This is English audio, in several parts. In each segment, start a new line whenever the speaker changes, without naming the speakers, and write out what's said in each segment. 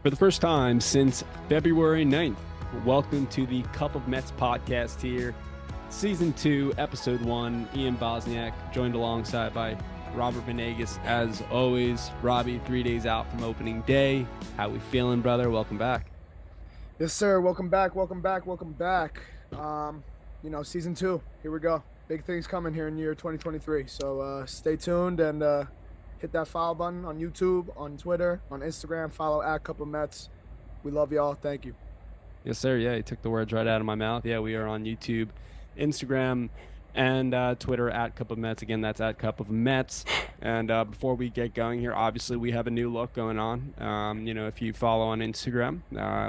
For the first time since February 9th, welcome to the Cup of Mets podcast here. Season 2, Episode 1, Ian Bosniak, joined alongside by Robert Venegas. As always, Robbie, 3 days out from opening day. How we feeling, brother? Welcome back.
Yes, sir. Welcome back. Season 2, here we go. Big things coming here in year 2023. So stay tuned and hit that follow button on YouTube, on Twitter, on Instagram. Follow at Cup of Mets. We love y'all. Thank you.
Yes, sir. Yeah, you took the words right out of my mouth. Yeah, we are on YouTube, Instagram, and Twitter at Cup of Mets. Again, that's at Cup of Mets. And before we get going here, obviously we have a new look going on. If you follow on Instagram,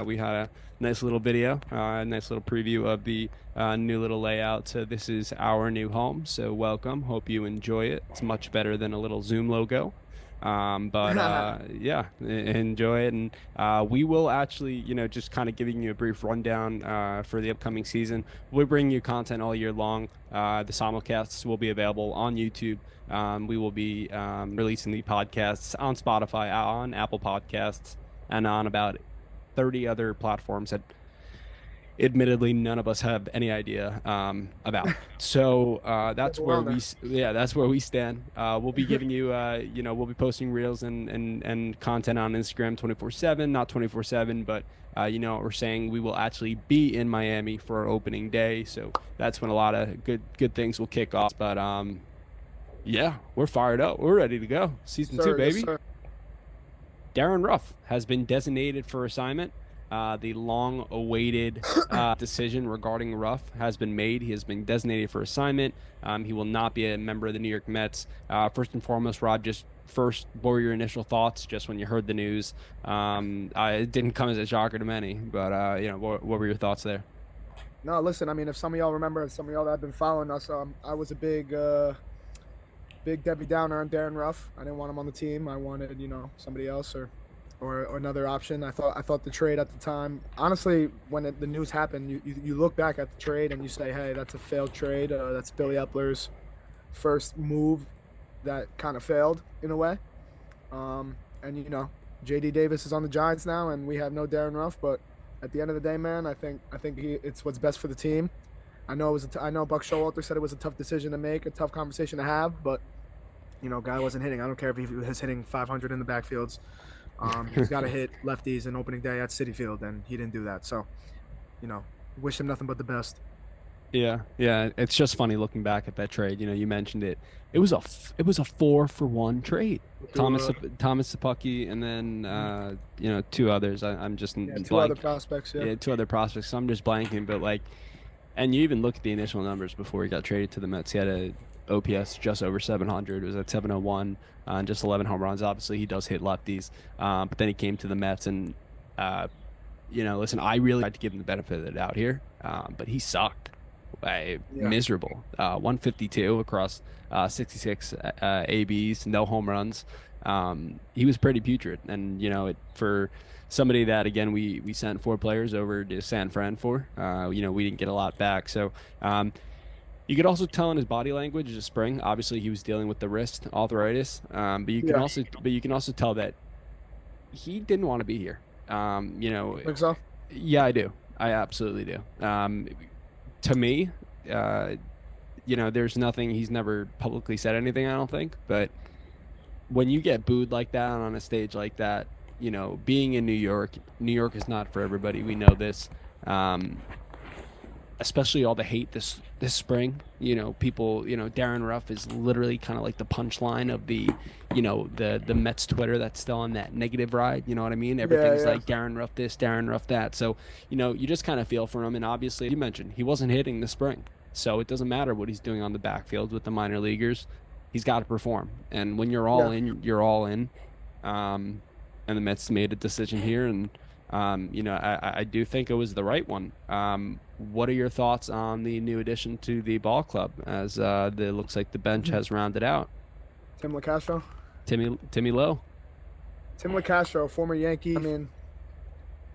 we had a nice little video, a nice little preview of the new little layout. So this is our new home. So welcome. Hope you enjoy it. It's much better than a little Zoom logo. Yeah, enjoy it. And we will actually, just kind of giving you a brief rundown for the upcoming season. We bring you content all year long. The simulcasts will be available on YouTube. We will be releasing the podcasts on Spotify, on Apple Podcasts, and on about 30 other platforms that admittedly none of us have any idea about. So that's where we stand. We'll be giving you we'll be posting reels and content on Instagram 24/7, not 24/7, but what we're saying, we will actually be in Miami for our opening day, so that's when a lot of good things will kick off. But yeah, we're fired up, we're ready to go. Season 2, baby.
Yes,
Darren Ruff has been designated for assignment. The long-awaited decision regarding Ruff has been made. He has been designated for assignment. He will not be a member of the New York Mets. First and foremost, Rob, what were your initial thoughts just when you heard the news? It didn't come as a shocker to many, but what were your thoughts there?
No, listen, I mean, if some of y'all remember, some of y'all that have been following us, I was a big Debbie Downer on Darren Ruff. I didn't want him on the team. I wanted, somebody else or another option. I thought the trade at the time, honestly, when the news happened, you look back at the trade and you say, hey, that's a failed trade. That's Billy Epler's first move that kind of failed in a way. JD Davis is on the Giants now, and we have no Darren Ruff. But at the end of the day, man, I think it's what's best for the team. I know Buck Showalter said it was a tough decision to make, a tough conversation to have, but guy wasn't hitting. I don't care if he was hitting 500 in the backfields. He's got to hit lefties in opening day at Citi Field, and he didn't do that. So, wish him nothing but the best.
Yeah. It's just funny looking back at that trade. You mentioned it. It was a 4-for-1 trade. Thomas Sapucki, and then two others. I'm just
two other prospects.
Yeah, two other prospects. So I'm just blanking, but and you even look at the initial numbers before he got traded to the Mets. He had a OPS just over 700. It was at 701, just 11 home runs. Obviously, he does hit lefties, but then he came to the Mets, and listen, I really tried to give him the benefit of the doubt here, but he sucked. Miserable. 152 across 66 ABs, no home runs. He was pretty putrid, and for somebody that, again, we sent 4 players over to San Fran for, we didn't get a lot back. So you could also tell in his body language this spring. Obviously, he was dealing with the wrist arthritis, but you can also tell that he didn't want to be here.
Think so?
Yeah, I do. I absolutely do. To me, there's nothing. He's never publicly said anything, I don't think. But when you get booed like that on a stage like that, being in New York is not for everybody. We know this. Especially all the hate this spring. People, Darren Ruff is literally kind of like the punchline of the Mets Twitter that's still on that negative ride. You know what I mean? Everything's like Darren Ruff this, Darren Ruff that. So, you just kind of feel for him. And obviously, you mentioned he wasn't hitting this spring. So it doesn't matter what he's doing on the backfield with the minor leaguers. He's got to perform. And when you're all in, you're all in. And the Mets made a decision here. And, I do think it was the right one. What are your thoughts on the new addition to the ball club as it looks like the bench has rounded out?
Tim LaCastro?
Timmy Lowe.
Tim LaCastro, former Yankee. I mean,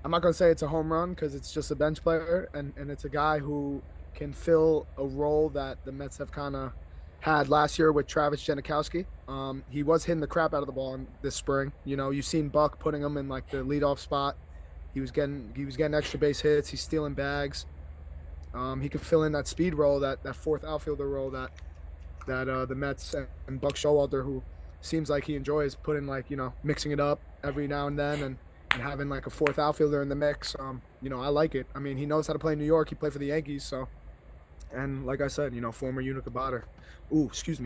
I'm not going to say it's a home run because it's just a bench player, and it's a guy who can fill a role that the Mets have kind of had last year with Travis Janikowski. He was hitting the crap out of the ball this spring. You know, you've seen Buck putting him in like the leadoff spot. He was getting extra base hits. He's stealing bags. He could fill in that speed role, that fourth outfielder role that the Mets and Buck Showalter, who seems like he enjoys putting, like, you know, mixing it up every now and then, and having like a fourth outfielder in the mix. You know, I like it. I mean, he knows how to play in New York. He played for the Yankees, so. And like I said, you know, former Utica Bomber.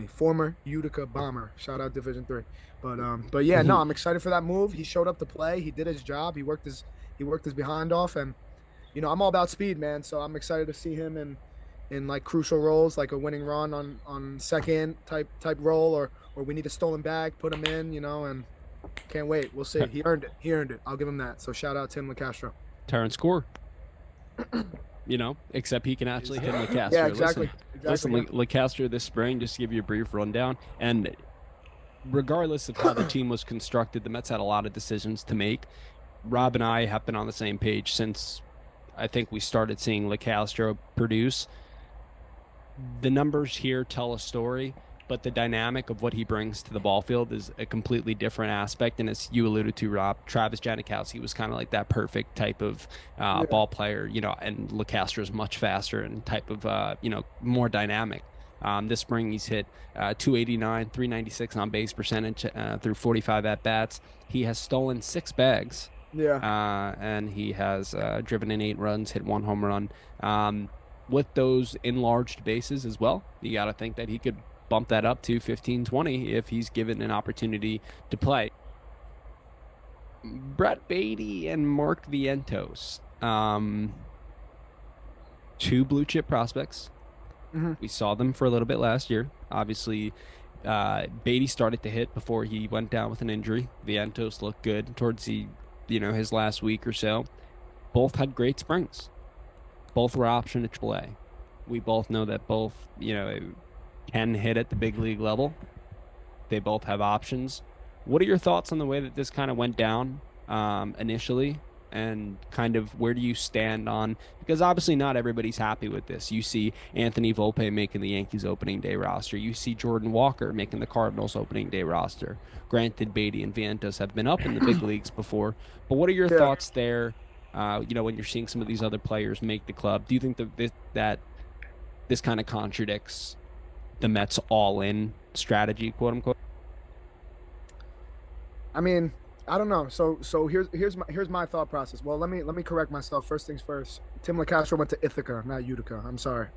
Former Utica Bomber. Shout out Division 3. But yeah, no, I'm excited for that move. He showed up to play. He did his job. He worked his behind off, and you know, I'm all about speed, man. So I'm excited to see him in like crucial roles, like a winning run on second type role, or we need a stolen bag, put him in, you know, and can't wait. We'll see. He earned it. I'll give him that. So shout out Tim LeCastro.
Terrence Gore. You know, except he can actually hit LeCastro.
Yeah, exactly.
Listen, LeCastro this spring, just to give you a brief rundown, and regardless of how the team was constructed, the Mets had a lot of decisions to make. Rob and I have been on the same page since I think we started seeing LeCastro produce. The numbers here tell a story, but the dynamic of what he brings to the ball field is a completely different aspect. And as you alluded to, Rob, Travis Janikowski was kind of like that perfect type of ball player, you know, and LeCastro is much faster and type of, you know, more dynamic. This spring, he's hit 289, 396 on base percentage through 45 at-bats. He has stolen 6 bags.
Yeah.
And he has driven in 8 runs, hit 1 home run. With those enlarged bases as well, you got to think that he could bump that up to 15, 20 if he's given an opportunity to play. Brett Baty and Mark Vientos, 2 blue chip prospects.
Mm-hmm.
We saw them for a little bit last year. Obviously, Baty started to hit before he went down with an injury. Vientos looked good towards his last week or so. Both had great springs. Both were option to AAA. We both know that both, you know, can hit at the big league level. They both have options. What are your thoughts on the way that this kind of went down initially, and kind of where do you stand on, because obviously not everybody's happy with this. You see Anthony Volpe making the Yankees opening day roster. You see Jordan Walker making the Cardinals opening day roster. Granted, Baty and Vientos have been up in the big leagues before, but what are your thoughts there? You know, when you're seeing some of these other players make the club, do you think that this kind of contradicts the Mets all-in strategy, quote unquote?
I mean, I don't know. So here's my thought process. Well, let me correct myself. First things first. Tim LeCastro went to Ithaca, not Utica. I'm sorry.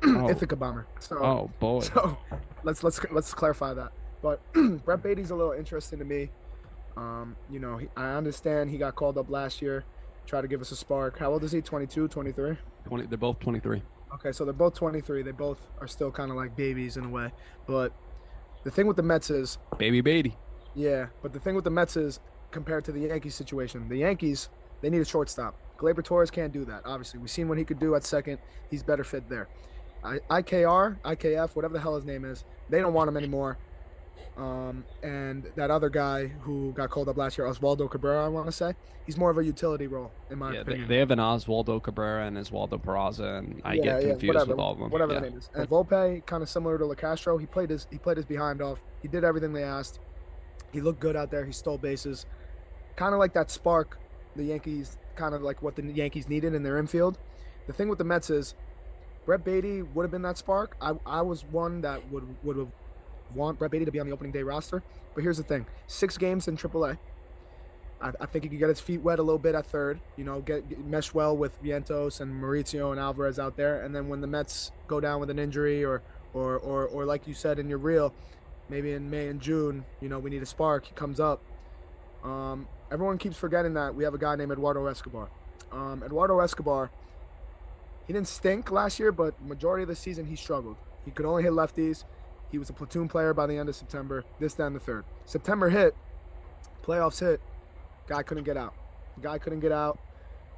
Ithaca Bomber. So,
oh boy.
So let's clarify that. But Brett Baty's a little interesting to me. You know, I understand he got called up last year, tried to give us a spark. How old is he? 22, 23?
20. They're both 23.
Okay, so they're both 23. They both are still kind of like babies in a way. But the thing with the Mets is...
Baby Baty.
Yeah, but the thing with the Mets is, compared to the Yankees situation, the Yankees, they need a shortstop. Gleyber Torres can't do that, obviously. We've seen what he could do at second. He's better fit there. IKF, whatever the hell his name is, they don't want him anymore. And that other guy who got called up last year, Oswaldo Cabrera, I want to say, he's more of a utility role, in my opinion.
They have an Oswaldo Cabrera and Oswaldo Peraza, and I get confused with all of them.
Whatever the name is. And Volpe, kind of similar to LeCastro, he played his behind off. He did everything they asked. He looked good out there. He stole bases. Kind of like that spark the Yankees, kind of like what the Yankees needed in their infield. The thing with the Mets is, Brett Baty would have been that spark. I was one that would have want Brett Baty to be on the opening day roster. But here's the thing. 6 games in AAA. I think he could get his feet wet a little bit at third, you know, mesh well with Vientos and Mauricio and Alvarez out there. And then when the Mets go down with an injury or like you said in your reel, maybe in May and June, you know, we need a spark. He comes up. Everyone keeps forgetting that we have a guy named Eduardo Escobar. Eduardo Escobar, he didn't stink last year, but majority of the season he struggled. He could only hit lefties. He was a platoon player by the end of September, this, that, and the third. September hit, playoffs hit, guy couldn't get out.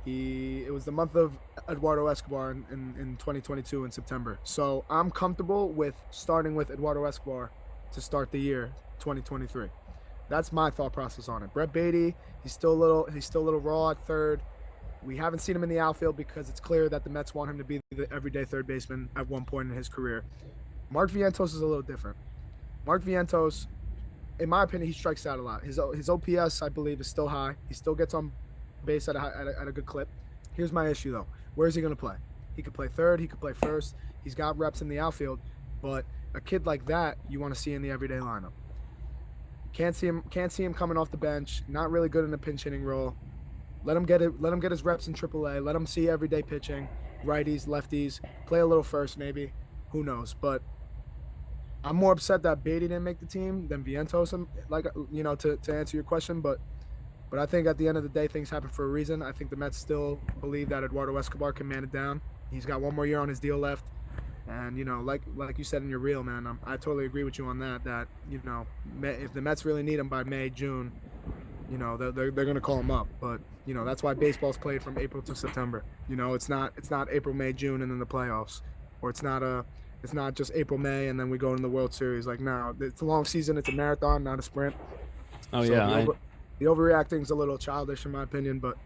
It was the month of Eduardo Escobar in 2022 in September. So I'm comfortable with starting with Eduardo Escobar to start the year 2023. That's my thought process on it. Brett Baty, he's still a little raw at third. We haven't seen him in the outfield because it's clear that the Mets want him to be the everyday third baseman at one point in his career. Mark Vientos is a little different. Mark Vientos, in my opinion, he strikes out a lot. His OPS, I believe, is still high. He still gets on base at a good clip. Here's my issue though. Where is he going to play? He could play third. He could play first. He's got reps in the outfield, but a kid like that you want to see in the everyday lineup. Can't see him coming off the bench. Not really good in a pinch hitting role. Let him get it. Let him get his reps in AAA. Let him see everyday pitching, righties, lefties. Play a little first, maybe. Who knows? But I'm more upset that Beatty didn't make the team than Vientos. Like, to answer your question, but I think at the end of the day, things happen for a reason. I think the Mets still believe that Eduardo Escobar can man it down. He's got one more year on his deal left. And, like you said in your reel, man, I totally agree with you on that, if the Mets really need him by May, June, they're going to call him up. But, that's why baseball's played from April to September. It's not April, May, June, and then the playoffs. Or it's not just April, May, and then we go into the World Series. Like, no, it's a long season. It's a marathon, not a sprint.
Oh, so yeah.
The overreacting is a little childish in my opinion, but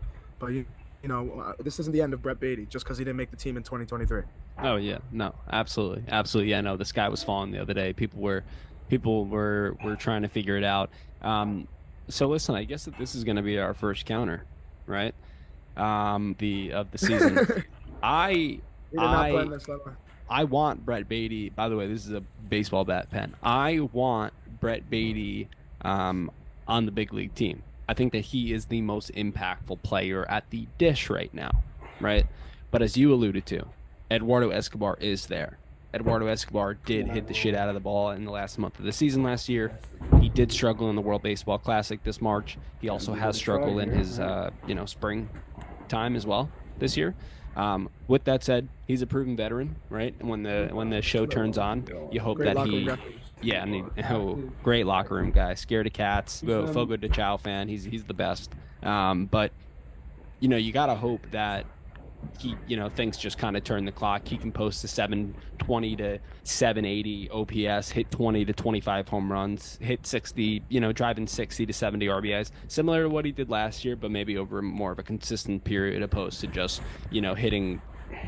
this isn't the end of Brett Beatty just because he didn't make the team in 2023.
Oh yeah, no, absolutely. Yeah, no, the sky was falling the other day. People were trying to figure it out. So listen, I guess that this is going to be our first counter, right? Of the season. I want Brett Beatty. By the way, this is a baseball bat pen. I want Brett Beatty on the big league team. I think that he is the most impactful player at the dish right now, right? But as you alluded to, Eduardo Escobar is there. Eduardo Escobar did hit the shit out of the ball in the last month of the season last year. He did struggle in the World Baseball Classic this March. He also has struggled in his, spring time as well this year. With that said, he's a proven veteran, right? And when the show turns on, you hope that he... Yeah, great locker room guy. Scared of cats. Fogo de Chao fan. He's the best. But you gotta hope that he things just kind of turn the clock. He can post a 720 to 780 OPS, hit 20 to 25 home runs, hit 60, driving 60 to 70 RBIs, similar to what he did last year, but maybe over more of a consistent period opposed to just hitting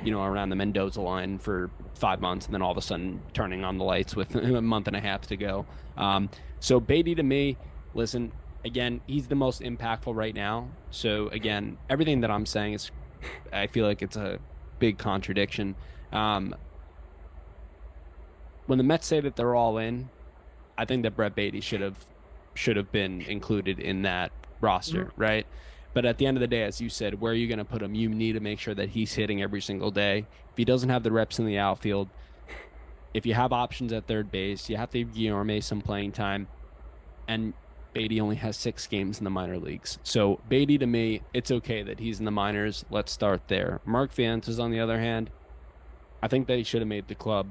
around the Mendoza line for 5 months and then all of a sudden turning on the lights with a month and a half to go. So Beatty, to me, listen, again, he's the most impactful right now. So again, everything that I'm saying is, I feel like it's a big contradiction. When the Mets say that they're all in, I think that Brett Beatty should have been included in that roster, right? But at the end of the day, as you said, where are you going to put him? You need to make sure that he's hitting every single day. If he doesn't have the reps in the outfield, if you have options at third base, you have to give Guillorme some playing time. And Beatty only has 6 games in the minor leagues. So Beatty, to me, it's okay that he's in the minors. Let's start there. Mark Vientos, on the other hand, I think that he should have made the club,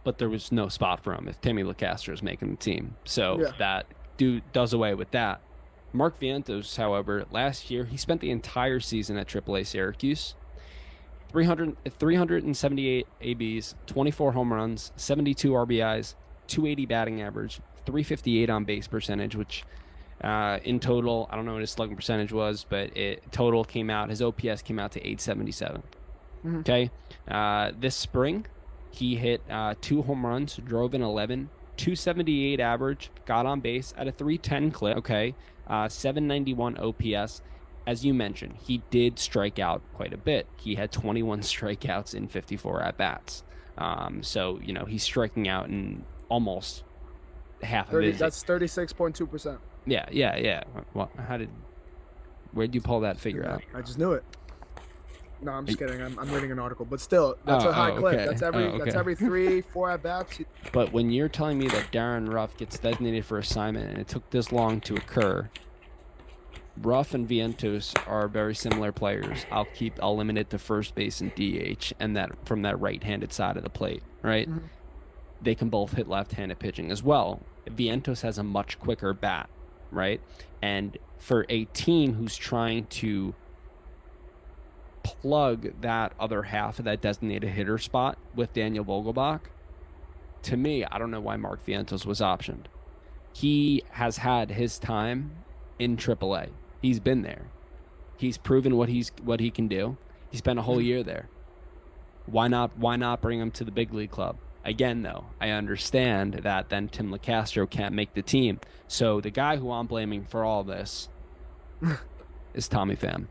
but there was no spot for him if Timmy LeCastro is making the team. So that does away with that. Mark Vientos, however, last year, he spent the entire season at AAA Syracuse. 378 ABs, 24 home runs, 72 RBIs, 280 batting average, 358 on base percentage, which in total, I don't know what his slugging percentage was, but total came out, his OPS came out to 877. Okay. This spring, he hit 2 home runs, drove in 11, 278 average, got on base at a 310 clip. Okay. 791 OPS. As you mentioned, he did strike out quite a bit. He had 21 strikeouts in 54 at-bats. So, he's striking out in almost half of his...
That's 36.2%.
Yeah. Well, where'd you pull that figure out?
I just knew it. No, I'm just kidding. I'm reading an article, but still, that's a high clip. Okay. That's every 3-4 at bats.
But when you're telling me that Darren Ruff gets designated for assignment and it took this long to occur, Ruff and Vientos are very similar players. I'll limit it to first base and DH, and that from that right-handed side of the plate, right? Mm-hmm. They can both hit left-handed pitching as well. Vientos has a much quicker bat, right? And for a team who's trying to plug that other half of that designated hitter spot with Daniel Vogelbach, to me, I don't know why Mark Vientos was optioned. He has had his time in AAA. He's been there. He's proven what he can do. He spent a whole year there. Why not bring him to the big league club? Again, though, I understand that then Tim LeCastro can't make the team. So the guy who I'm blaming for all this is Tommy Pham.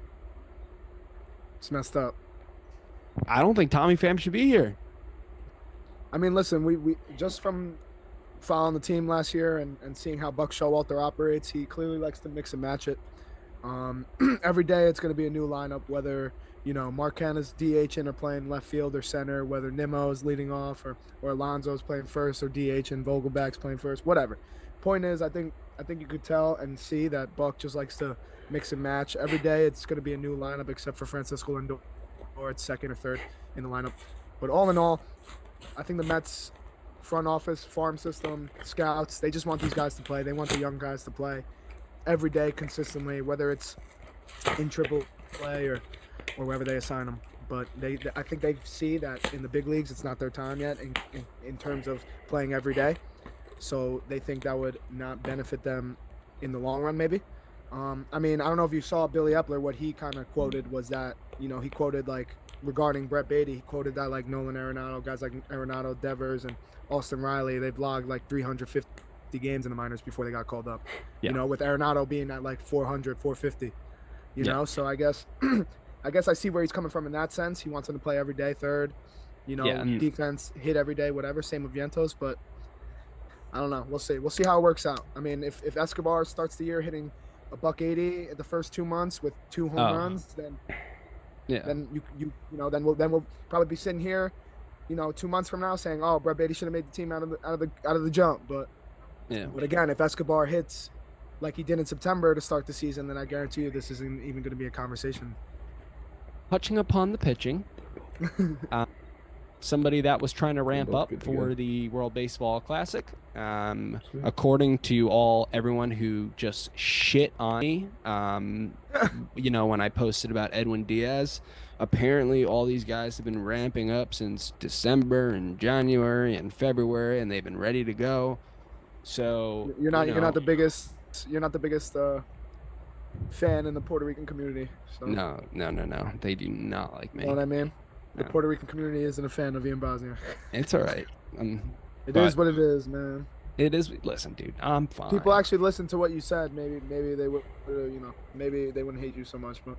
It's messed up.
I don't think Tommy Pham should be here.
I mean, listen, we just from following the team last year and seeing how Buck Showalter operates, he clearly likes to mix and match it. Every day it's going to be a new lineup, whether, Mark Canna's DHing or playing left field or center, whether Nimmo's leading off or Alonso's playing first or DH and Vogelback's playing first, whatever. Point is, I think you could tell and see that Buck just likes to mix and match. Every day it's going to be a new lineup except for Francisco Lindor, or it's second or third in the lineup. But all in all, I think the Mets front office, farm system, scouts, they just want these guys to play. They want the young guys to play every day consistently, whether it's in triple play or wherever they assign them. But I think they see that in the big leagues, it's not their time yet in terms of playing every day. So they think that would not benefit them in the long run, maybe. I mean, I don't know if you saw Billy Epler, what he kind of quoted was that, he quoted regarding Brett Beatty, he quoted that Nolan Arenado, guys like Arenado, Devers, and Austin Riley, they've logged 350 games in the minors before they got called up.
Yeah.
With Arenado being at 400, 450. So I guess I see where he's coming from in that sense. He wants them to play every day, third, defense, hit every day, whatever. Same with Vientos, but I don't know. We'll see. We'll see how it works out. I mean, if Escobar starts the year hitting $180 at the first 2 months with 2 home runs, then then we'll probably be sitting here, 2 months from now saying, oh, Brett Beatty should have made the team out of the jump. But again, if Escobar hits like he did in September to start the season, then I guarantee you this isn't even going to be a conversation.
Touching upon the pitching, somebody that was trying to ramp up for the World Baseball Classic, according to everyone who just shit on me, when I posted about Edwin Diaz, apparently all these guys have been ramping up since December and January and February, and they've been ready to go. So
you're not the biggest fan in the Puerto Rican community. So.
No. They do not like me.
You know what I mean? The Puerto Rican community isn't a fan of Ian Bosnia.
It's all right.
It is what it is, man.
It is. Listen, dude, I'm fine.
People actually listen to what you said. Maybe they would, maybe they wouldn't hate you so much. But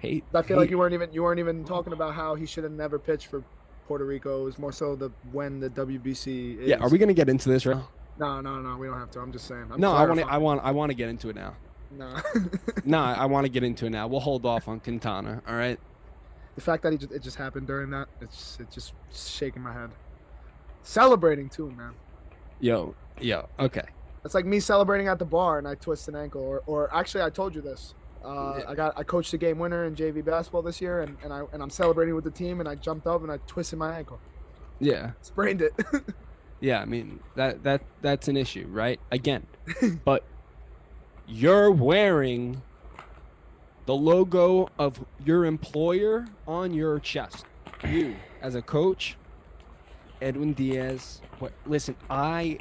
I feel like you weren't even talking about how he should have never pitched for Puerto Rico. It was more so when the WBC is.
Yeah, are we gonna get into this right
now? No, we don't have to. I'm just saying.
I want to get into it now.
No.
No, I want to get into it now. We'll hold off on Quintana. All right.
The fact that it just happened during that, it's just shaking my head. Celebrating too, man.
Yo, okay.
It's like me celebrating at the bar and I twist an ankle, or actually I told you this. I coached the game winner in JV basketball this year, and I'm celebrating with the team, and I jumped up and I twisted my ankle.
Yeah.
Sprained it.
Yeah, I mean that's an issue, right? Again, but you're wearing the logo of your employer on your chest. You, as a coach, Edwin Diaz. Listen, I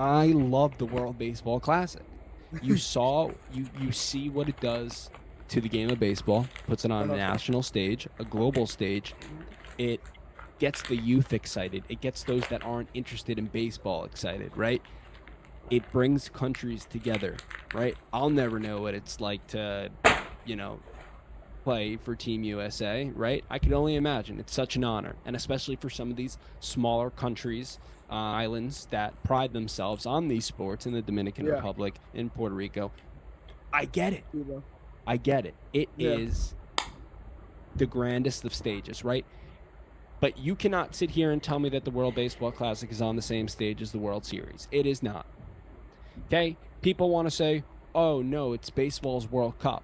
love the World Baseball Classic. You see what it does to the game of baseball. Puts it on a national stage, a global stage. It gets the youth excited. It gets those that aren't interested in baseball excited, right? It brings countries together, right? I'll never know what it's like to, play for Team USA, right? I could only imagine. It's such an honor, and especially for some of these smaller countries, islands that pride themselves on these sports in the Dominican Republic, in Puerto Rico. I get it. I get it. It is the grandest of stages, right? But you cannot sit here and tell me that the World Baseball Classic is on the same stage as the World Series. It is not. Okay? People want to say, oh, no, it's baseball's World Cup.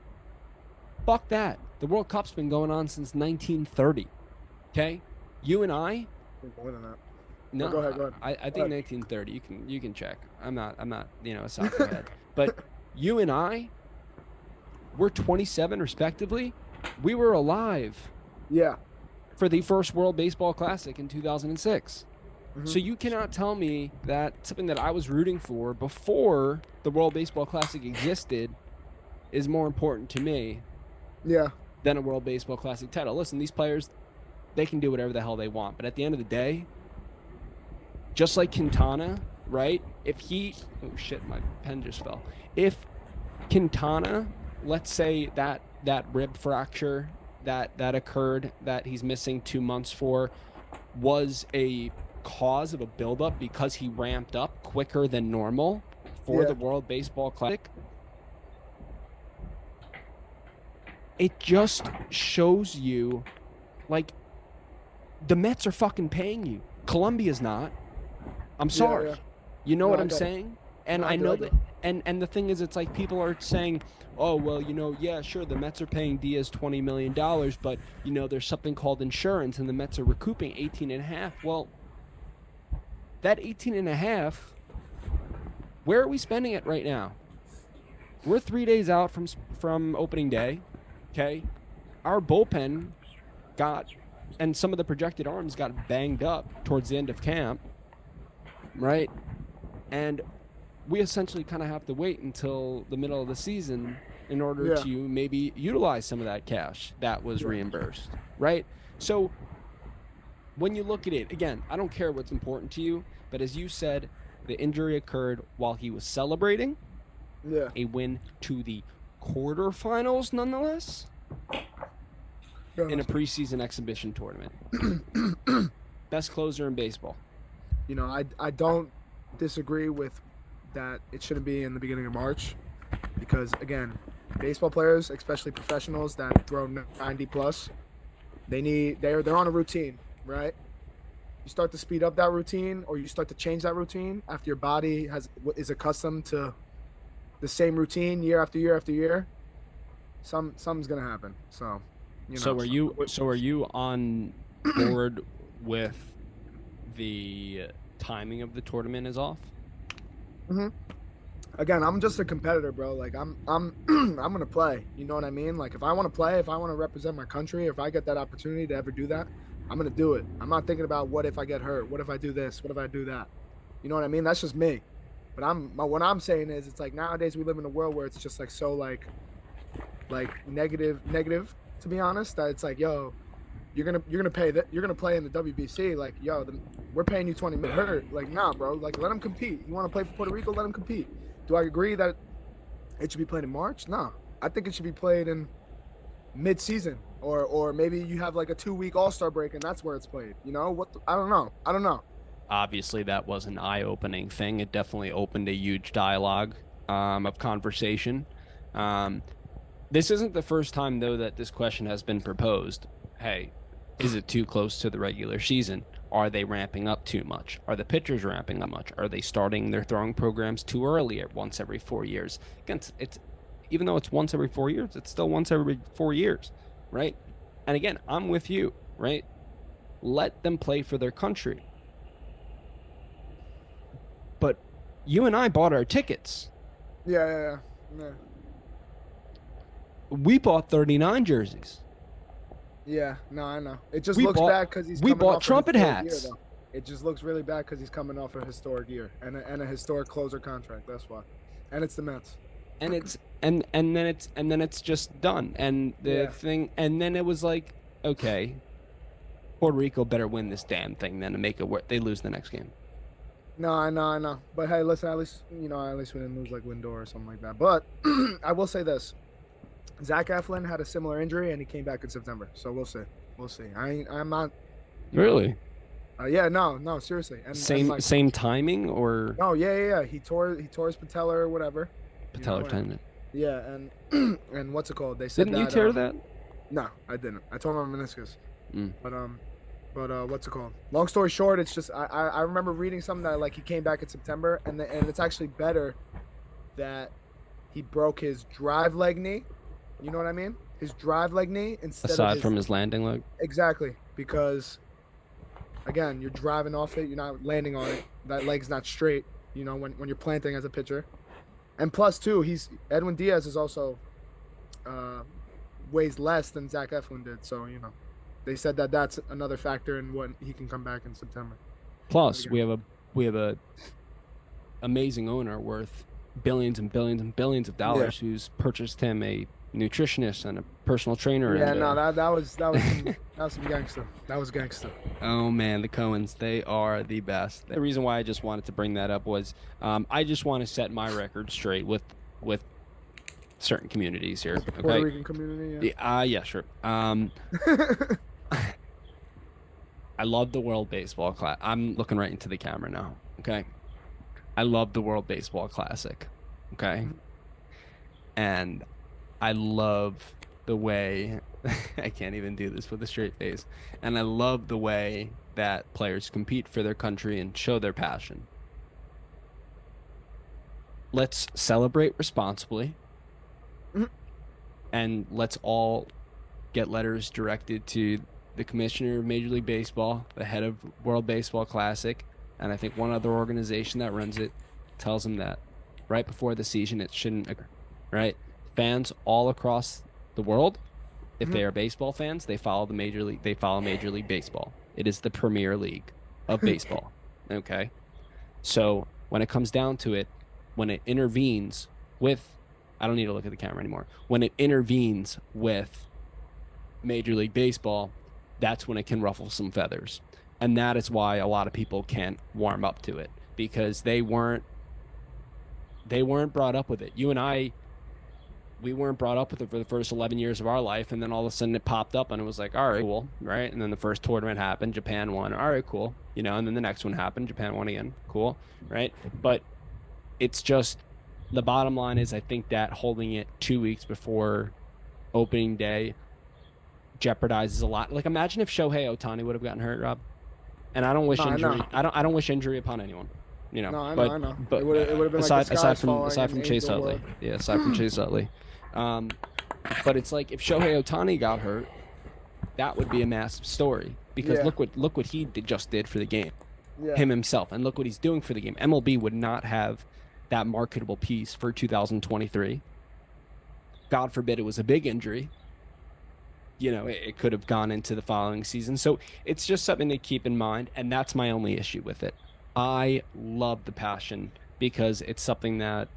Fuck that. The World Cup's been going on since 1930. Okay? You and I...
More than that.
No,
go ahead.
I think 1930. You can check. I'm not a soccer head. But you and I, we're 27 respectively. We were alive.
Yeah.
For the first World Baseball Classic in 2006. Mm-hmm. So you cannot tell me that something that I was rooting for before the World Baseball Classic existed is more important to me than a World Baseball Classic title. Listen, these players, they can do whatever the hell they want. But at the end of the day, just like Quintana, right? If he, oh shit, my pen just fell. If Quintana, let's say that rib fracture that occurred that he's missing 2 months for was a cause of a buildup because he ramped up quicker than normal for the World Baseball Classic, it just shows you, like, the Mets are fucking paying you. Colombia's not. I'm sorry.
Yeah.
You know what I'm saying? And
No,
I know that. And the thing is, it's like people are saying, oh, well, yeah, sure, the Mets are paying Diaz $20 million, but, there's something called insurance, and the Mets are recouping 18.5. Well, that 18.5, where are we spending it right now? We're 3 days out from opening day, okay? Our bullpen and some of the projected arms got banged up towards the end of camp, right? And we essentially kind of have to wait until the middle of the season in order to maybe utilize some of that cash that was reimbursed, right? So when you look at it, again, I don't care what's important to you, but as you said, the injury occurred while he was celebrating a win to the quarterfinals, nonetheless, in a preseason exhibition tournament. Best closer in baseball.
I don't disagree with that it shouldn't be in the beginning of March, because again, baseball players, especially professionals that throw 90 plus, they're on a routine, right? You start to speed up that routine, or you start to change that routine after your body is accustomed to the same routine year after year after year. Something's gonna happen. So,
So are you on board with the timing of the tournament is off?
Mm-hmm. Again, I'm just a competitor, bro. Like I'm gonna play. You know what I mean? Like if I want to play, if I want to represent my country, if I get that opportunity to ever do that, I'm gonna do it. I'm not thinking about what if I get hurt, what if I do this, what if I do that. You know what I mean? That's just me. But what I'm saying is, it's like nowadays we live in a world where it's just like so like negative. To be honest, that it's like, yo, you're gonna pay that, you're gonna play in the WBC. Like, yo, we're paying you 20 million. Hurt? Like, nah, bro. Like, let him compete. You want to play for Puerto Rico? Let him compete. Do I agree that it should be played in March? No, I think it should be played in mid-season, or maybe you have like a 2-week All-Star break and that's where it's played. I don't know.
Obviously, that was an eye-opening thing. It definitely opened a huge dialogue of conversation. This isn't the first time, though, that this question has been proposed. Hey, is it too close to the regular season? Are they ramping up too much? Are the pitchers ramping up much? Are they starting their throwing programs too early at once every 4 years? Again, it's even though it's once every 4 years, it's still once every 4 years, right? And again, I'm with you, right? Let them play for their country. But you and I bought our tickets.
Yeah.
We bought 39 jerseys.
Yeah, no, I know. It just looks bad because
we bought trumpet hats.
Year, it just looks really bad because he's coming off a historic year and a historic closer contract. That's why, and it's the Mets.
And it's and then it's just done. And the thing, and then it was like, okay, Puerto Rico better win this damn thing than to make it work. They lose the next game.
No, I know. But hey, listen, at least we didn't lose like Lindor or something like that. But I will say this. Zach Eflin had a similar injury and he came back in September. So we'll see. I'm not.
Really?
Yeah, no, seriously. And
same timing or?
No, yeah. He tore his patella or whatever.
Patellar tendon.
Yeah, and what's it called? They said
didn't you tear that?
No, I didn't. I tore my meniscus. But what's it called? Long story short, it's just I remember reading something that like he came back in September and it's actually better that he broke his drive leg knee. You know what I mean? His drive leg knee instead
from his landing leg.
Exactly, because again, you're driving off it, you're not landing on it. That leg's not straight. When you're planting as a pitcher, and plus too, Edwin Diaz is also weighs less than Zach Eflin did. So they said that's another factor in when he can come back in September.
Plus, we have a amazing owner worth billions and billions and billions of dollars who's purchased him a nutritionist and a personal trainer.
Yeah,
And
no, that was some gangster. That was gangster.
oh man, the Cohens, they are the best. The reason why I just wanted to bring that up was I just want to set my record straight with certain communities here.
With the Puerto
Okay.
Rican community,
Yeah, sure.
yeah.
I love the World Baseball Class. I'm looking right into the camera now. Okay. I love the World Baseball Classic. Okay. And I love the way I can't even do this with a straight face. And I love the way that players compete for their country and show their passion. Let's celebrate responsibly and let's all get letters directed to the commissioner of Major League Baseball, the head of World Baseball Classic, and I think one other organization that runs it tells them that right before the season it shouldn't occur, right? Fans all across the world, if they are baseball fans, they follow Major League Baseball. It is the premier league of baseball. Okay. So when it comes down to it, when it intervenes with, I don't need to look at the camera anymore. When it intervenes with Major League Baseball, that's when it can ruffle some feathers. And that is why a lot of people can't warm up to it because they weren't brought up with it. You and I, we weren't brought up with it for the first 11 years of our life. And then all of a sudden it popped up and it was like, all right, cool. Right. And then the first tournament happened. Japan won. All right, cool. You know, and then the next one happened. Japan won again. Cool. Right. But it's just the bottom line is I think that holding it 2 weeks before opening day jeopardizes a lot. Like imagine if Shohei Ohtani would have gotten hurt, Rob. And I don't wish
No, I
injury.
know.
I don't wish injury upon anyone. You know,
No, I know,
but
I know.
but
It would have been like the
aside
skies falling
aside
in
from Chase
Angel
Utley,
World.
yeah, aside from Chase Utley, um, but it's like if Shohei Ohtani got hurt, that would be a massive story because
Yeah.
look what he just did for the game,
Yeah.
him himself, and look what he's doing for the game. MLB would not have that marketable piece for 2023. God forbid it was a big injury. You know, it could have gone into the following season. So it's just something to keep in mind. And that's my only issue with it. I love the passion because it's something that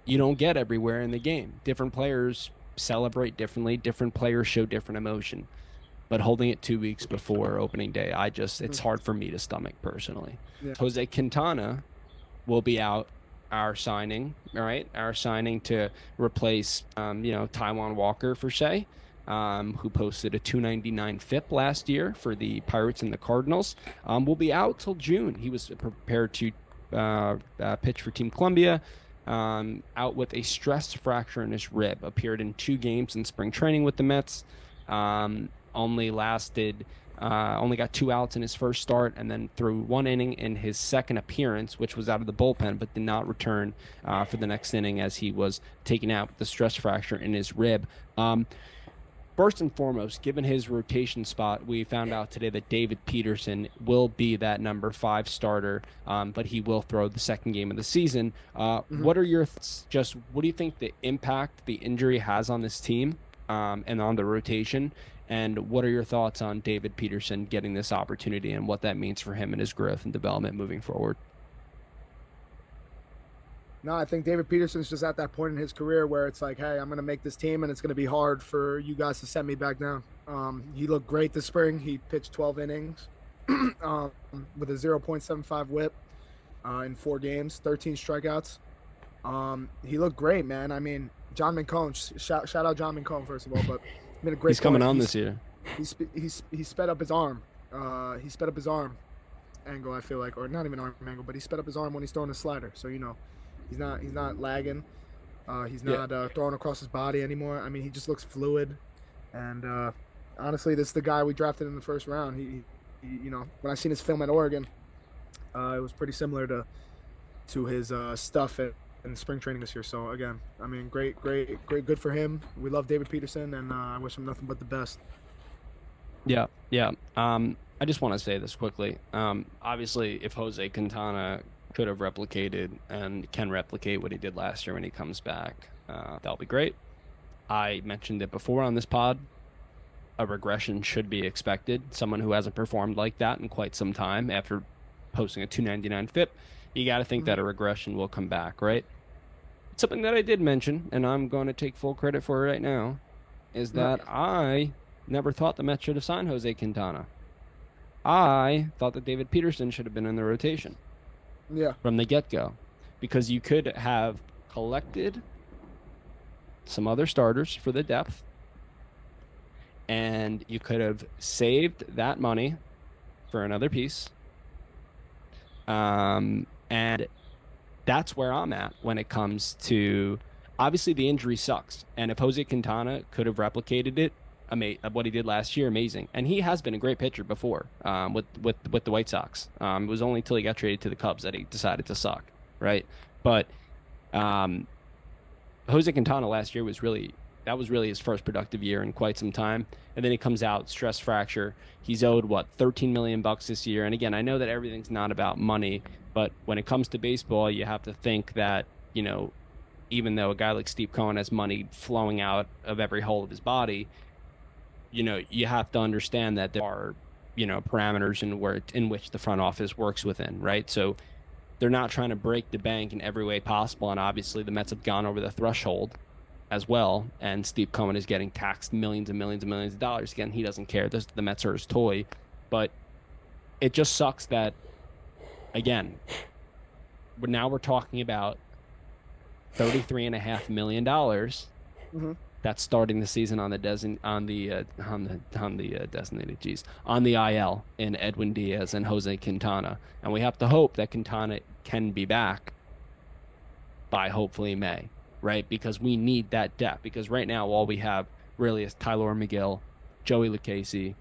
you don't get everywhere in the game. Different players celebrate differently, different players show different emotion. But holding it 2 weeks before opening day, it's hard for me to stomach personally.
Yeah.
Jose Quintana will be out our signing, all right? Our signing to replace, Taiwan Walker for say, who posted a 299 FIP last year for the Pirates and the Cardinals. Will be out till June. He was prepared to pitch for Team Columbia. Out with a stress fracture in his rib. Appeared in 2 games in spring training with the Mets. Only got 2 outs in his first start and then threw 1 inning in his second appearance, which was out of the bullpen, but did not return for the next inning as he was taken out with the stress fracture in his rib. First and foremost, given his rotation spot, we found out today that David Peterson will be that number 5 starter, but he will throw the second game of the season. What are your thoughts? Just what do you think the impact the injury has on this team and on the rotation? And what are your thoughts on David Peterson getting this opportunity and what that means for him and his growth and development moving forward?
No, I think David Peterson's just at that point in his career where it's like, hey, I'm going to make this team and it's going to be hard for you guys to send me back down. He looked great this spring. He pitched 12 innings with a 0.75 whip in 4 games, 13 strikeouts. He looked great, man. I mean, John Mincone, shout out John Mincone, first of all, but been a great
He's coming on this year.
He sped up his arm. He sped up his arm angle, I feel like, or not even arm angle, but he sped up his arm when he's throwing a slider. So, you know, he's not lagging. He's not throwing across his body anymore. I mean, he just looks fluid. And honestly, this is the guy we drafted in the first round. He you know, when I seen his film at Oregon, it was pretty similar to his stuff in spring training this year. So again, I mean, great, good for him. We love David Peterson, and I wish him nothing but the best.
Yeah. I just want to say this quickly. Obviously, if Jose Quintana could have replicated and can replicate what he did last year when he comes back, that'll be great. I mentioned it before on this pod. A regression should be expected. Someone who hasn't performed like that in quite some time after posting a 299 FIP, you got to think that a regression will come back, right? Something that I did mention, and I'm going to take full credit for right now, is that I never thought the Mets should have signed Jose Quintana. I thought that David Peterson should have been in the rotation
Yeah.
from the get-go because you could have collected some other starters for the depth and you could have saved that money for another piece. And that's where I'm at when it comes to obviously the injury sucks. And if Jose Quintana could have replicated it, what he did last year, amazing. And he has been a great pitcher before with the White Sox. It was only until he got traded to the Cubs that he decided to suck, right? But um, Jose Quintana last year was really his first productive year in quite some time. And then he comes out stress fracture. He's owed what, 13 million bucks this year. And again, I know that everything's not about money, but when it comes to baseball, you have to think that, even though a guy like Steve Cohen has money flowing out of every hole of his body, you have to understand that there are, parameters in which the front office works within, right? So they're not trying to break the bank in every way possible. And obviously the Mets have gone over the threshold as well. And Steve Cohen is getting taxed millions and millions and millions of dollars. Again, he doesn't care. The Mets are his toy. But it just sucks that, again, now we're talking about $33.5 million
Mm-hmm.
that's starting the season on the IL in Edwin Diaz and Jose Quintana. And we have to hope that Quintana can be back by hopefully May, right? Because we need that depth. Because right now, all we have really is Tyler McGill, Joey Lucchesi,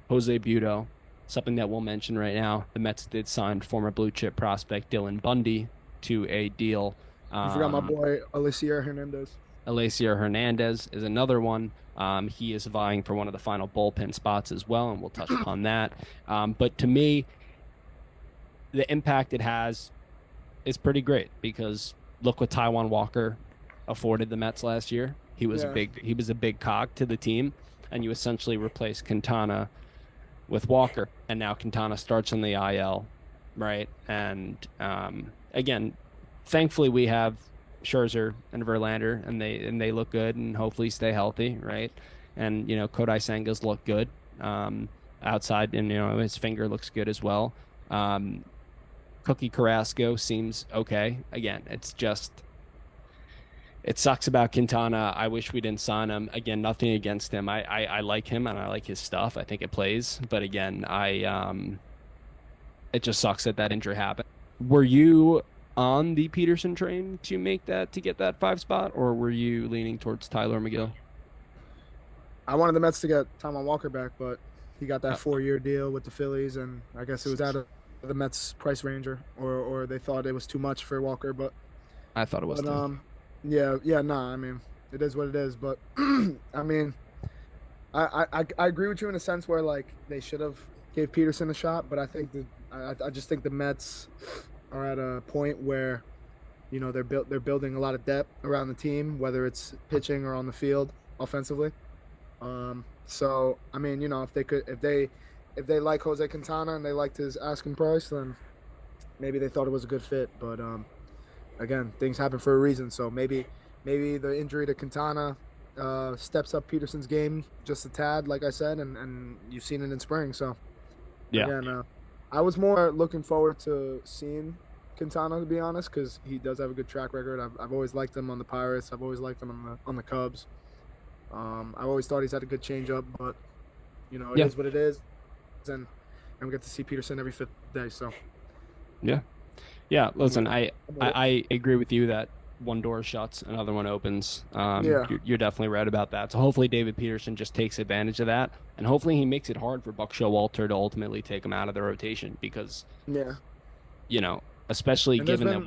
Jose Buto. Something that we'll mention right now, the Mets did sign former blue chip prospect Dylan Bundy to a deal.
You forgot my boy Alicia Hernandez.
Alicia Hernandez is another one. He is vying for one of the final bullpen spots as well, and we'll touch upon that. But to me, the impact it has is pretty great because look what Taijuan Walker afforded the Mets last year. He was a big cog to the team, and you essentially replace Quintana with Walker, and now Quintana starts on the IL, right? And again, thankfully we have Scherzer and Verlander, and they look good, and hopefully stay healthy, right? And Kodai Senga's look good outside, and his finger looks good as well. Cookie Carrasco seems okay. Again, it sucks about Quintana. I wish we didn't sign him. Again, nothing against him. I like him and I like his stuff. I think it plays. But again, it just sucks that injury happened. Were you on the Peterson train to get that 5 spot, or were you leaning towards Tyler McGill?
I wanted the Mets to get Taijuan Walker back, but he got that 4-year deal with the Phillies, and I guess it was out of the Mets price ranger, or they thought it was too much for Walker, but
I thought it was too.
I mean, it is what it is, but I mean, I agree with you in a sense where like they should have gave Peterson a shot, but I think I just think the Mets are at a point where they're building a lot of depth around the team, whether it's pitching or on the field offensively. So I mean, if they like Jose Quintana and they liked his asking price, then maybe they thought it was a good fit. But again, things happen for a reason. So maybe the injury to Quintana steps up Peterson's game just a tad, like I said, and you've seen it in spring. So
yeah,
again, I was more looking forward to seeing Quintana, to be honest, because he does have a good track record. I've always liked him on the Pirates. I've always liked him on the Cubs. I've always thought he's had a good changeup, but it is what it is, and we get to see Peterson every 5th day. So
yeah. Listen, I agree with you that one door shuts, another one opens. You're definitely right about that. So hopefully David Peterson just takes advantage of that, and hopefully he makes it hard for Buck Showalter to ultimately take him out of the rotation because especially given that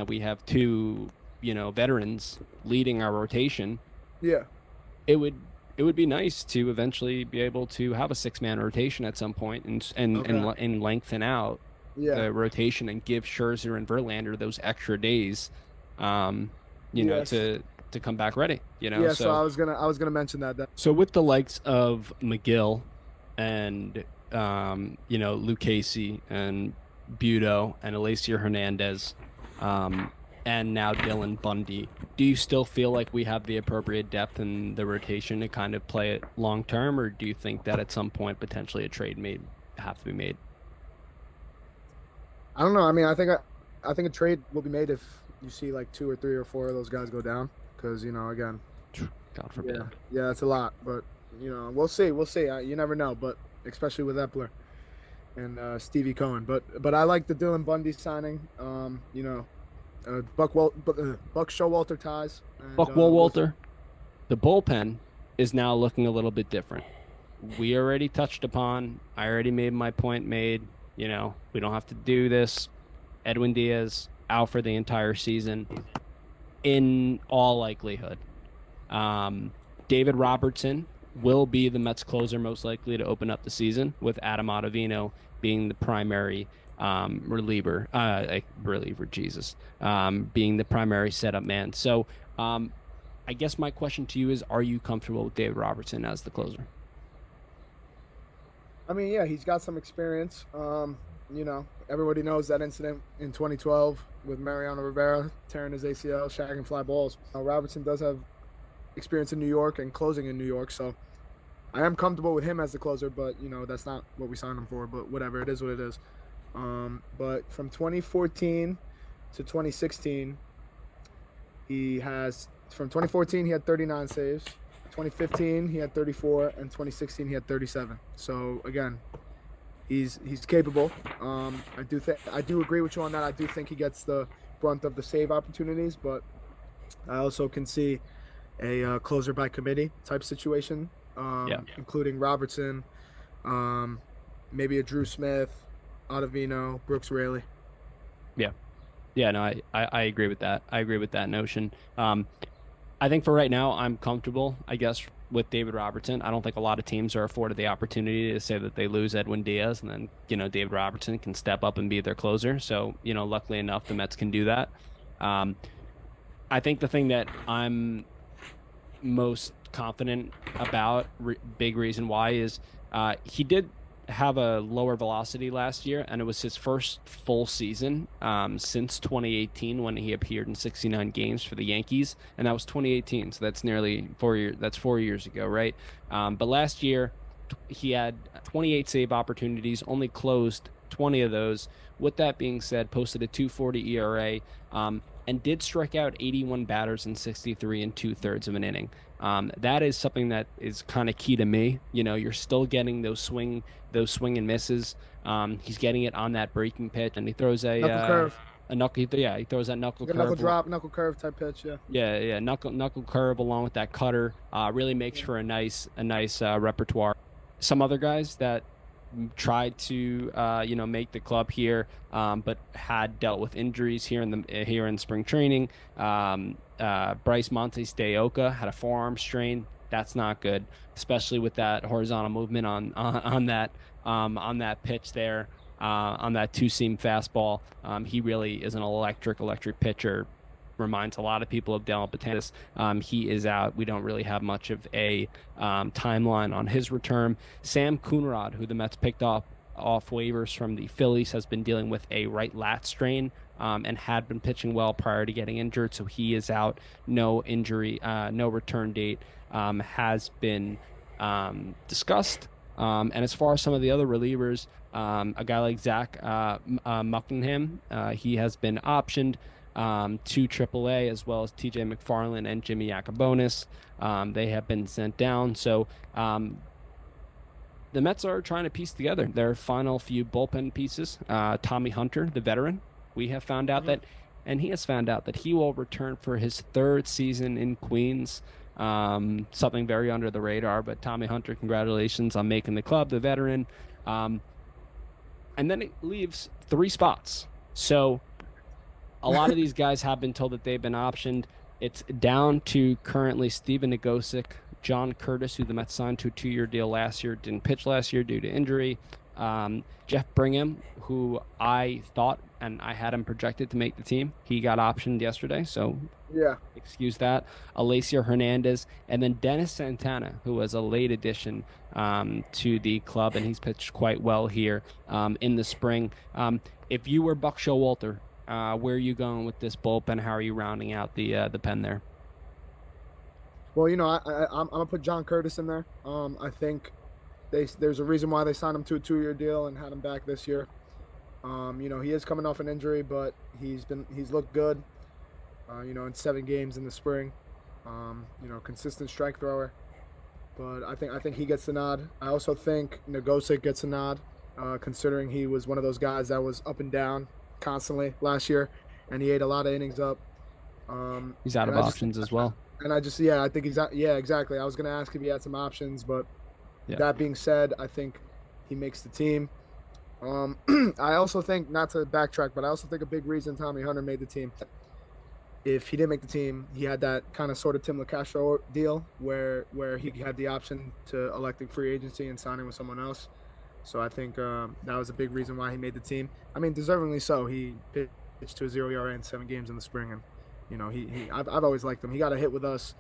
we have 2 veterans leading our rotation. It would be nice to eventually be able to have a 6-man rotation at some point and lengthen out the rotation and give Scherzer and Verlander those extra days to come back ready.
So I was gonna mention that.
So with the likes of McGill and Lucchesi and Buto and Alicia Hernandez, and now Dylan Bundy. Do you still feel like we have the appropriate depth in the rotation to kind of play it long term, or do you think that at some point potentially a trade may have to be made?
I don't know. I mean, I think a trade will be made if you see like 2 or 3 or 4 of those guys go down. Because again,
God
yeah,
forbid.
yeah, that's a lot. But we'll see. We'll see. You never know. But especially with Epler and Stevie Cohen. But I like the Dylan Bundy signing. Buck Showalter ties, and
Buck
we'll.
Walter, the bullpen is now looking a little bit different. We already touched upon, I already made my point made. We don't have to do this. Edwin Diaz out for the entire season in all likelihood. Um, David Robertson will be the Mets closer most likely to open up the season, with Adam Ottavino being the primary reliever, Jesus, being the primary setup man. So I guess my question to you is, are you comfortable with David Robertson as the closer?
I mean, yeah, he's got some experience. Everybody knows that incident in 2012 with Mariano Rivera tearing his ACL, shagging fly balls. Robertson does have experience in New York and closing in New York, so I am comfortable with him as the closer. But that's not what we signed him for. But whatever, it is what it is. But from 2014 to 2016, from 2014 he had 39 saves. 2015 he had 34, and 2016 he had 37. So again, he's capable. I do agree with you on that. I do think he gets the brunt of the save opportunities, but I also can see a closer by committee type situation,
Yeah.
including Robertson, maybe a Drew Smith, Ottavino, Brooks Raley.
Yeah. Yeah, no, I agree with that. I agree with that notion. I think for right now, I'm comfortable, I guess, with David Robertson. I don't think a lot of teams are afforded the opportunity to say that they lose Edwin Diaz and then, David Robertson can step up and be their closer. So, luckily enough, the Mets can do that. Um, I think the thing that I'm most confident about, big reason why, is he did have a lower velocity last year, and it was his first full season since 2018 when he appeared in 69 games for the Yankees, and that was 2018. So that's nearly 4 years. That's 4 years ago, right? But last year he had 28 save opportunities, only closed 20 of those. With that being said, posted a 2.40 ERA. And did strike out 81 batters in 63 and 2/3 of an inning. That is something that is kind of key to me. You're still getting those swing and misses. He's getting it on that breaking pitch, and he throws
Knuckle curve.
a knuckle. Yeah, he throws that knuckle
Like a knuckle
curve.
drop, knuckle curve type pitch. Yeah.
Yeah, knuckle curve along with that cutter. Really makes
Yeah.
for a nice repertoire. Some other guys that tried to make the club here, but had dealt with injuries here in spring training. Bryce Montes de Oca had a forearm strain. That's not good, especially with that horizontal movement on that pitch there, on that two seam fastball. He really is an electric pitcher. Reminds a lot of people of Dellin Betances. He is out. We don't really have much of a timeline on his return. Sam Coonrod, who the Mets picked off waivers from the Phillies, has been dealing with a right lat strain and had been pitching well prior to getting injured, so he is out. No injury, no return date has been discussed. And as far as some of the other relievers, a guy like Zach Muckingham, he has been optioned to AAA, as well as TJ McFarland and Jimmy Yacobonis. They have been sent down. So the Mets are trying to piece together their final few bullpen pieces. Tommy Hunter, the veteran, we have found out that, and he has found out that he will return for his third season in Queens. Something very under the radar, but Tommy Hunter, congratulations on making the club, the veteran. And then it leaves 3 spots. So a lot of these guys have been told that they've been optioned. It's down to currently Steven Nagosic, John Curtis, who the Mets signed to a 2-year deal last year, didn't pitch last year due to injury. Jeff Brigham, who I thought and I had him projected to make the team. He got optioned yesterday, so
Yeah.
excuse that. Alacio Hernandez, and then Dennis Santana, who was a late addition to the club, and he's pitched quite well here in the spring. If you were Buck Showalter, Where are you going with this bullpen? How are you rounding out the pen there?
Well, I'm gonna put John Curtis in there. I think there's a reason why they signed him to a 2-year deal and had him back this year. He is coming off an injury, but he's looked good. In 7 games in the spring. Consistent strike thrower. But I think he gets the nod. I also think Nogosek gets a nod, considering he was one of those guys that was up and down constantly last year, and he ate a lot of innings up.
He's out
And
of
I just
options as well.
yeah, I think exactly. I was gonna ask if he had some options, but
Yeah.
that being said, I think he makes the team. Um, I also think, not to backtrack, but I also think a big reason Tommy Hunter made the team, if he didn't make the team, he had that kind of sort of Tim LaCastro deal where he had the option to electing free agency and signing with someone else. So I think that was a big reason why he made the team. I mean, deservingly so. He pitched to a 0 ERA in 7 games in the spring, and I've always liked him. He got a hit with us.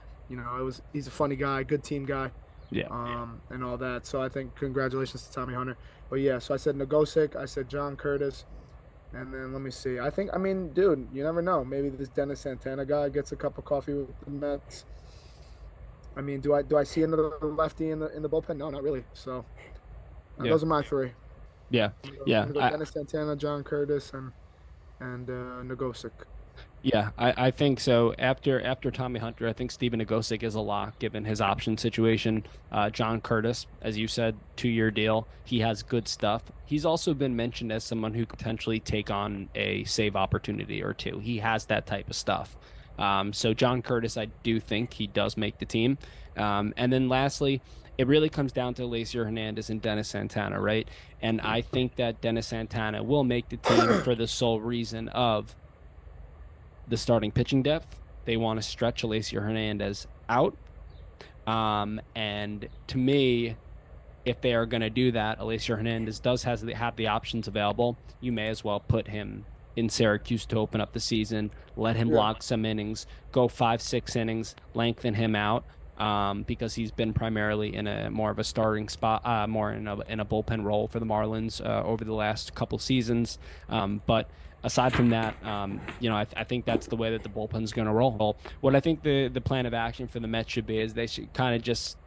He's a funny guy, good team guy,
Yeah.
and all that. So I think congratulations to Tommy Hunter. But yeah, so I said Nogosek, I said John Curtis, and then let me see. I mean, dude, you never know. Maybe this Dennis Santana guy gets a cup of coffee with the Mets. I mean, do I see another lefty in the bullpen? No, not really. So
Yeah.
those are my three.
Yeah.
I'm
Yeah.
gonna go Dennis Santana, John Curtis, and Nogosek.
Yeah, I think so. After Tommy Hunter, I think Steven Nagosic is a lock given his option situation. John Curtis, as you said, 2-year deal. He has good stuff. He's also been mentioned as someone who could potentially take on a save opportunity or two. He has that type of stuff. So John Curtis, I do think he does make the team. And then lastly, it really comes down to Lacier Hernandez and Dennis Santana, right? And I think that Dennis Santana will make the team for the sole reason of the starting pitching depth. They want to stretch Alacio Hernandez out. And to me, if they are going to do that, Alacio Hernandez does have the options available. You may as well put him in Syracuse to open up the season, let him
Yeah,
log some innings, go 5, 6 innings, lengthen him out. Because he's been primarily in a more of a starting spot, more in a bullpen role for the Marlins over the last couple seasons. But aside from that, I think that's the way that the bullpen's going to roll. What I think the plan of action for the Mets should be is they should kind of just,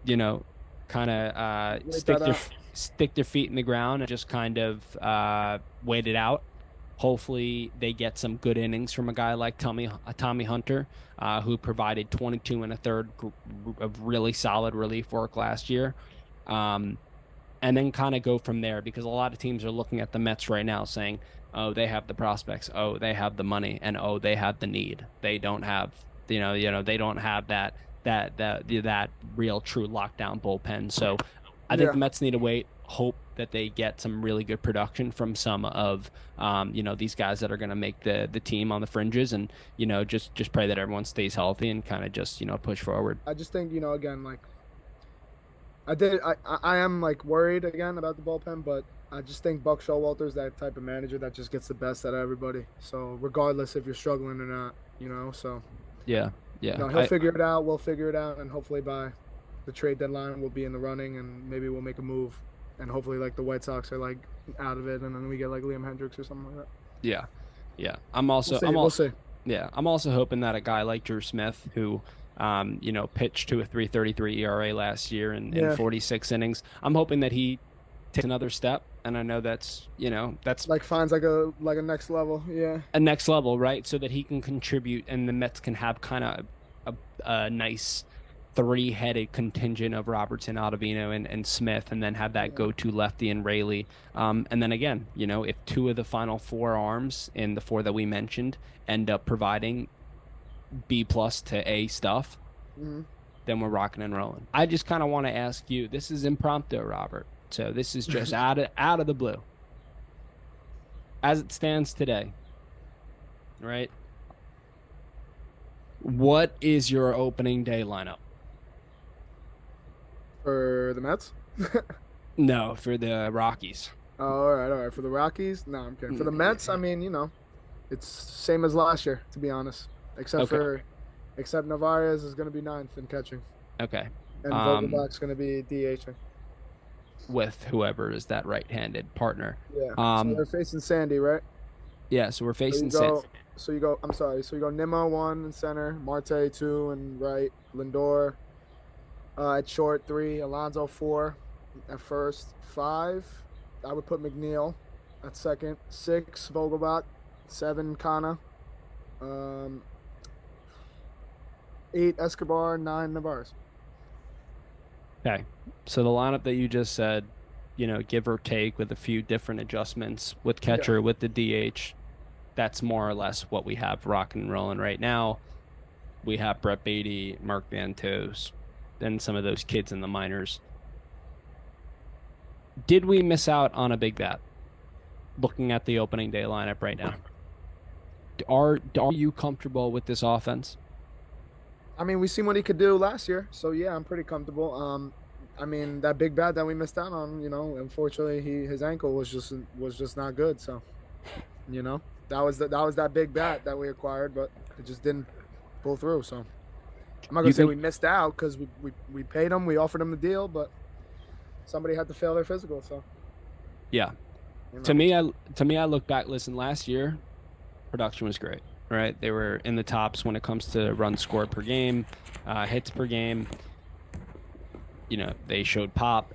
you know, kind of
wait that out.
stick their feet in the ground and just kind of wait it out. Hopefully, they get some good innings from a guy like Tommy Hunter, who provided 22 and a third of really solid relief work last year. Um, and then kind of go from there because a lot of teams are looking at the Mets right now saying, oh, they have the prospects, oh, they have the money, and oh, they have the need. They don't have, they don't have that real true lockdown bullpen. So I think
Yeah,
the Mets need to wait, hope that they get some really good production from some of these guys that are going to make the team on the fringes, and just pray that everyone stays healthy and kind of just push forward.
I just think again, like I am like worried again about the bullpen, but I just think Buck Showalter's that type of manager that just gets the best out of everybody. So regardless if you're struggling or not, so
Yeah, yeah.
he'll figure it out. We'll figure it out, and hopefully by the trade deadline we'll be in the running, and maybe we'll make a move, and hopefully like the White Sox are like out of it, and then we get like Liam Hendricks or something like that.
Yeah, yeah.
We'll see. We'll see.
Yeah, I'm also hoping that a guy like Drew Smith, who, pitched to a 3.33 ERA last year in
Yeah,
46 innings, I'm hoping that he takes another step. And I know that's
like finds like a next level. Yeah,
a next level, right? So that he can contribute, and the Mets can have kind of a nice three-headed contingent of Robertson, Ottavino, and Smith, and then have that
yeah,
go-to lefty and Rayleigh. And then again, if two of the final four arms in the four that we mentioned end up providing B plus to A stuff,
hmm
then we're rocking and rolling. I just kind of want to ask you. This is impromptu, Robert. So this is just out of the blue, as it stands today, right? What is your opening day lineup?
for the Mets.
No, for the Rockies.
Oh, all right. For the Rockies, no, I'm kidding. For the Mets, I mean, it's same as last year, to be honest. Except
Okay.
for, except Navarez is going to be ninth in catching,
Okay.
and
Um,
Vogelbach's going to be DHing.
with whoever is that right-handed partner.
Yeah. So
Um,
they're facing Sandy, right?
Yeah, so we're
So you
facing San.
go. So you go. I'm sorry. So you go Nimmo one in center, Marte two and right, Lindor at short three, Alonso four at first, five. I would put McNeil at second, six Vogelbach, seven Kana, um, eight Escobar, nine Navarez.
Okay. So the lineup that you just said, give or take with a few different adjustments with
Yeah,
catcher, with the DH, that's more or less what we have rocking and rolling right now. We have Brett Beatty, Mark Van Toes, and some of those kids in the minors. Did we miss out on a big bat? Looking at the opening day lineup right now, are you comfortable with this offense?
I mean we seen what he could do last year, so yeah, I'm pretty comfortable. I mean that big bat that we missed out on, unfortunately his ankle was just not good. So that was that big bat that we acquired, but it just didn't pull through. So I'm not
Do
gonna
you
say
think?
we missed out because we paid him, we offered him the deal, but somebody had to fail their physical. So
Yeah.
you
To
know,
me, I look back. Listen, last year production was great. Right, they were in the tops when it comes to runs scored per game, hits per game. They showed pop.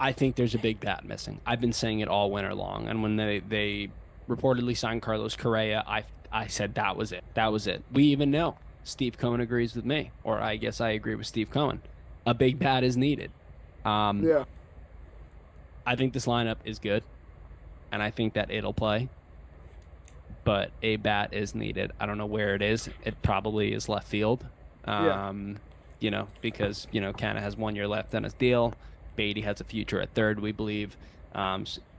I think there's a big bat missing. I've been saying it all winter long, and when they reportedly signed Carlos Correa, I said that was it. That was it. We even know Steve Cohen agrees with me, or I guess I agree with Steve Cohen. A big bat is needed. Um,
yeah,
I think this lineup is good, and I think that it'll play. But a bat is needed. I don't know where it is. It probably is left field.
yeah,
Because Canna has 1 year left on his deal. Beatty has a future at third, we believe.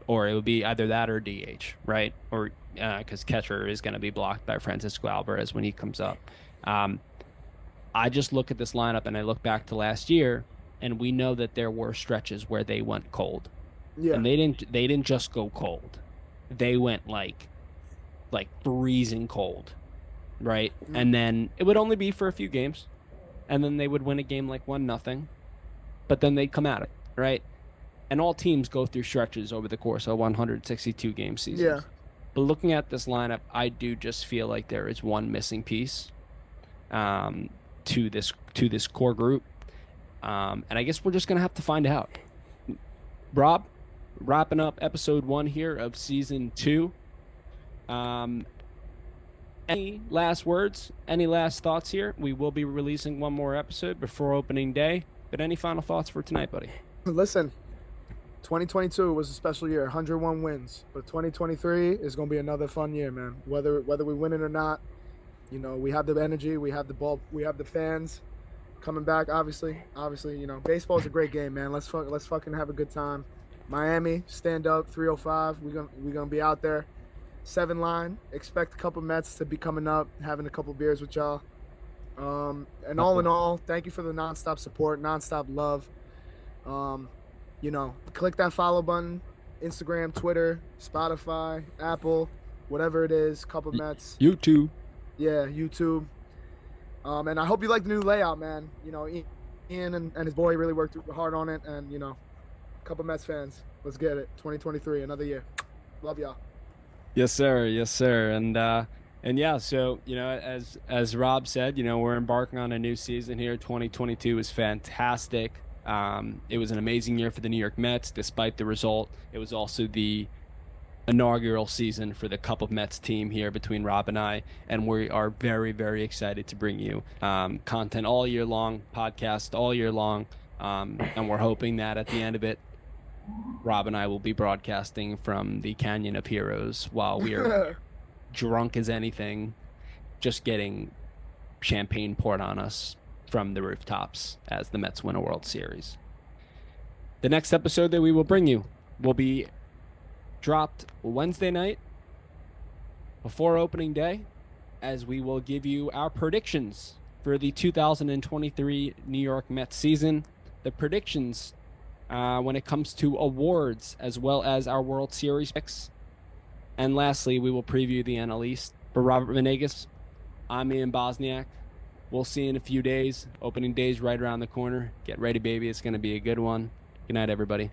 Or it would be either that or DH, right? Or because catcher is going to be blocked by Francisco Alvarez when he comes up. Um, I just look at this lineup and I look back to last year, and we know that there were stretches where they went cold,
yeah,
and they didn't just go cold. They went like freezing cold, right?
mm,
And then it would only be for a few games, and then they would win a game like 1-0, but then they'd come at it, right? And all teams go through stretches over the course of 162 game
yeah.
seasons. But looking at this lineup, I do just feel like there is one missing piece um, to this core group, and I guess we're just gonna have to find out. Rob, wrapping up episode 1 here of season 2. Um, any last words? Any last thoughts here? We will be releasing one more episode before opening day. But any final thoughts for tonight, buddy?
Listen, 2022 was a special year, 101 wins, but 2023 is going to be another fun year, man. Whether we win it or not, we have the energy, we have the ball, we have the fans coming back. Obviously, baseball is a great game, man. Let's fucking have a good time. Miami, stand up, 305. We're gonna be out there. 7 line. Expect a couple Mets to be coming up, having a couple beers with y'all. And all in all, thank you for the nonstop support, nonstop love. Um, click that follow button, Instagram, Twitter, Spotify, Apple, whatever it is, couple Mets.
You too.
Yeah, YouTube. And I hope you like the new layout, man. Ian and his boy really worked hard on it, and couple Mets fans, let's get it. 2023, another year. Love y'all.
Yes, sir. Yes, sir. And yeah, so as Rob said, we're embarking on a new season here. 2022 is fantastic. It was an amazing year for the New York Mets, despite the result. It was also the inaugural season for the Cup of Mets team here between Rob and I, and we are very, very excited to bring you content all year long, podcast all year long, and we're hoping that at the end of it, Rob and I will be broadcasting from the Canyon of Heroes while we are drunk as anything, just getting champagne poured on us from the rooftops as the Mets win a World Series. The next episode that we will bring you will be dropped Wednesday night before opening day, as we will give you our predictions for the 2023 New York Mets season. The predictions when it comes to awards, as well as our World Series picks. And lastly, we will preview the NL East. For Robert Venegas, I'm Ian Bosniak. We'll see you in a few days. Opening day's right around the corner. Get ready, baby. It's going to be a good one. Good night, everybody.